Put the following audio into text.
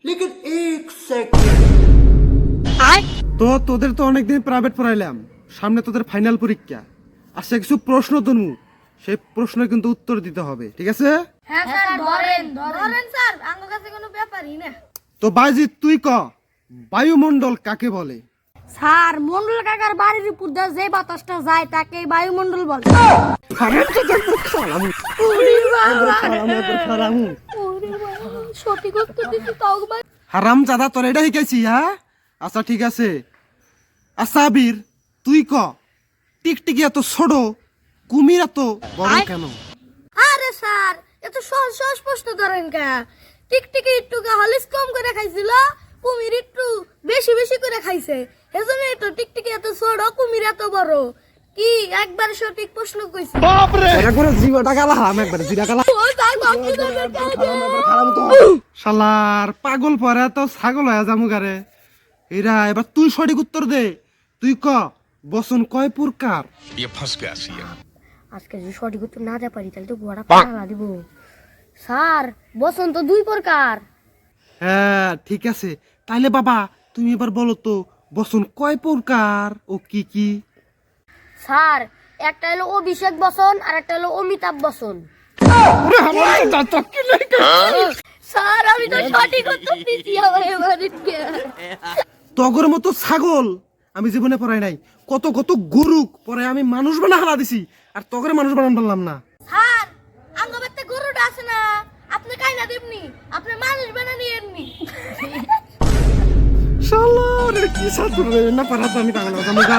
लेकिन एक सेकंड তো তোদের তো অনেকদিন প্রাইভেট পড়াইলাম, সামনে তোদের ফাইনাল পরীক্ষা। আচ্ছা কিছু প্রশ্ন তনু, সেই প্রশ্নের কিন্তু উত্তর দিতে হবে, ঠিক আছে? হ্যাঁ স্যার, ধরেন স্যার, আমার কাছে কোনো ব্যাপারই না। তো বাইজি তুই ক, বায়ুমণ্ডল কাকে বলে? স্যার, মন্ডল কাকার বাড়ির উপর দিয়ে যে বাতাসটা যায় তাকে বায়ুমণ্ডল বলে। সঠিক উত্তর দিচ্ছি তাও ভাই। হারাম জাদা তোর এটা শিখাইছি, হ্যাঁ? আচ্ছা ঠিক আছে। আচ্ছা আবির তুই ক, টিকটিকি এত ছোট, কুমির এত বড় কেন? আরে স্যার, এত সহজ সহজ প্রশ্ন ধরেন কে? টিকটিকি একটু হলিস কম করে খাইছিল, কুমির একটু বেশি বেশি করে খাইছে, এজন্য তো টিকটিকি এত ছোট, কুমির এত বড়। কি একবার সঠিক প্রশ্ন কইছি? এটা করে জিবাটা গালা হাম একবার জিরা গালা। ও স্যার, বাকি ধরে শালার পাগল পরে তো ছাগল হয়ে যামু গারে। এরা এবার তুই সঠিক উত্তর দে। তুই ক, বসন কয় প্রকার? ये फंस गया सी আজকে যদি সঠিক উত্তর না দিতে পারি তাহলে তো গোড়া পালা দিব। স্যার, বসন্ত দুই প্রকার। হ্যাঁ ঠিক আছে, তাইলে বাবা তুমি এবার বলো তো বসন কয় প্রকার ও কি কি? স্যার, একটা হলো অভিষেক বসন আর একটা হলো অমিতাভ বসন। ওরে আমার তো দাঁত কি নাই। স্যার, আমি তো সঠিক উত্তর দিছি, আমার এবারে কে? তগর মতো ছাগল আমি জীবনে পড়াই নাই, কত কত গরু পরে আমি মানুষ বানা হালা দিছি, আর তগরে মানুষ বানান পারলাম না। স্যার, আঙ্গবাতে গরুটা আছে না, আপনি কাইনা দেবনি, আপনি মানুষ বানানি এমনি। শালা রে কি সাথে না পারা তো আমি পাগল হয়ে যাবো গা।